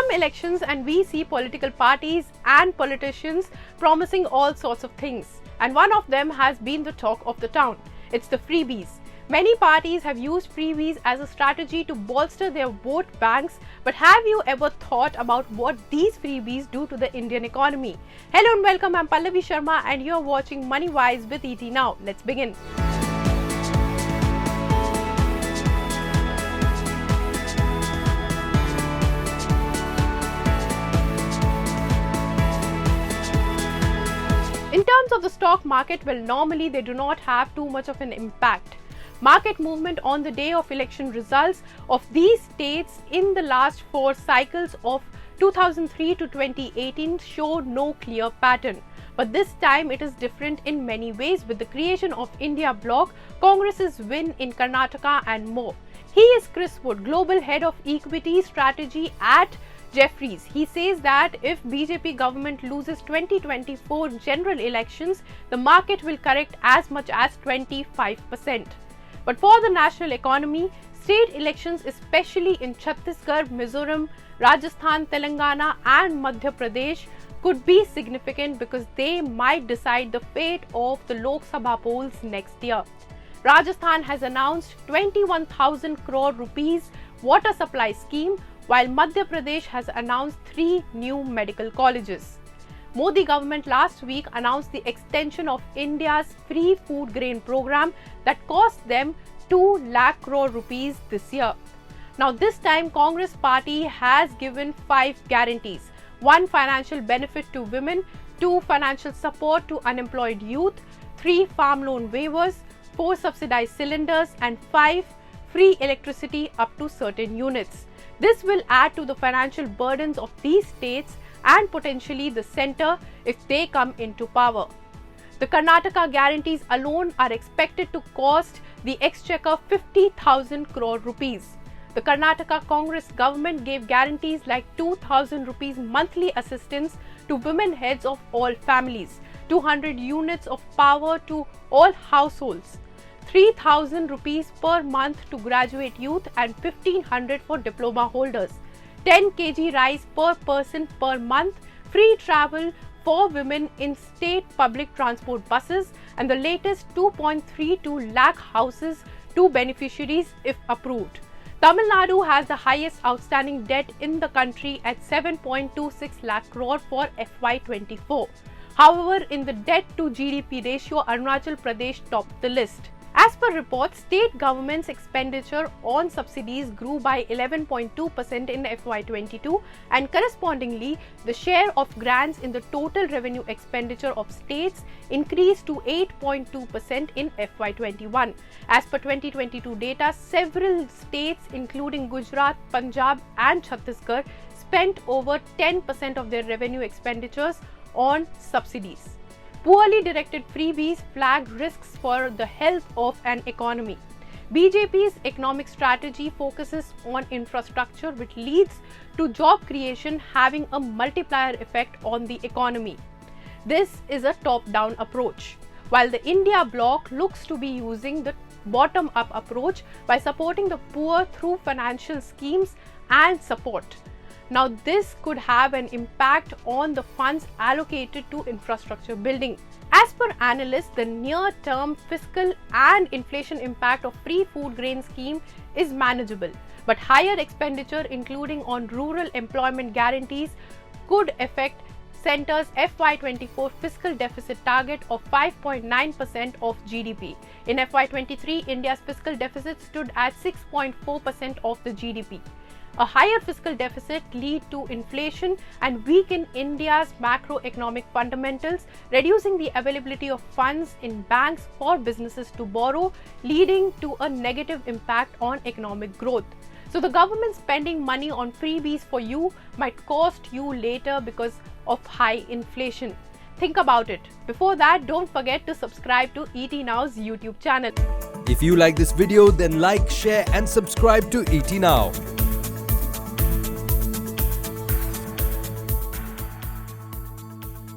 come elections and we see political parties and politicians promising all sorts of things. And one of them has been the talk of the town. It's the freebies. Many parties have used freebies as a strategy to bolster their vote banks, but have you ever thought about what these freebies do to the Indian economy? Hello and welcome, I'm Pallavi Sharma and you're watching Money Wise with ET Now. Let's begin. In terms of the stock market, well, normally they do not have too much of an impact. Market movement on the day of election results of these states in the last 4 cycles of 2003 to 2018 showed no clear pattern. But this time it is different in many ways with the creation of India Bloc, Congress's win in Karnataka and more. He is Chris Wood, Global Head of Equity Strategy at Jefferies. He says that if BJP government loses 2024 general elections, the market will correct as much as 25%. But for the national economy, state elections, especially in Chhattisgarh, Mizoram, Rajasthan, Telangana and Madhya Pradesh, could be significant because they might decide the fate of the Lok Sabha polls next year. Rajasthan has announced 21,000 crore rupees water supply scheme, while Madhya Pradesh has announced 3 new medical colleges. Modi government last week announced the extension of India's free food grain program that cost them 2 lakh crore rupees this year. Now this time Congress party has given 5 guarantees: 1 financial benefit to women, 2 financial support to unemployed youth, 3 farm loan waivers, 4 subsidized cylinders and 5 free electricity up to certain units. This will add to the financial burdens of these states and potentially the centre if they come into power. The Karnataka guarantees alone are expected to cost the exchequer 50,000 crore rupees. The Karnataka Congress government gave guarantees like 2,000 rupees monthly assistance to women heads of all families, 200 units of power to all households, 3,000 rupees per month to graduate youth and 1,500 for diploma holders, 10 kg rice per person per month, free travel for women in state public transport buses, and the latest 2.32 lakh houses to beneficiaries if approved. Tamil Nadu has the highest outstanding debt in the country at 7.26 lakh crore for FY24. However, in the debt to GDP ratio, Arunachal Pradesh topped the list. As per reports, state government's expenditure on subsidies grew by 11.2% in FY22 and correspondingly, the share of grants in the total revenue expenditure of states increased to 8.2% in FY21. As per 2022 data, several states including Gujarat, Punjab and Chhattisgarh spent over 10% of their revenue expenditures on subsidies. Poorly directed freebies flagged risks for the health of an economy. BJP's economic strategy focuses on infrastructure, which leads to job creation, having a multiplier effect on the economy. This is a top-down approach, while the India Bloc looks to be using the bottom-up approach by supporting the poor through financial schemes and support. Now, this could have an impact on the funds allocated to infrastructure building. As per analysts, the near-term fiscal and inflation impact of free food grain scheme is manageable, but higher expenditure, including on rural employment guarantees, could affect Centre's FY24 fiscal deficit target of 5.9% of GDP. In FY23, India's fiscal deficit stood at 6.4% of the GDP. A higher fiscal deficit lead to inflation and weaken India's macroeconomic fundamentals, reducing the availability of funds in banks for businesses to borrow, leading to a negative impact on economic growth. So the government spending money on freebies for you might cost you later because of high inflation. Think about it. Before that, don't forget to subscribe to ET Now's YouTube channel. If you like this video, then like, share and subscribe to ET Now.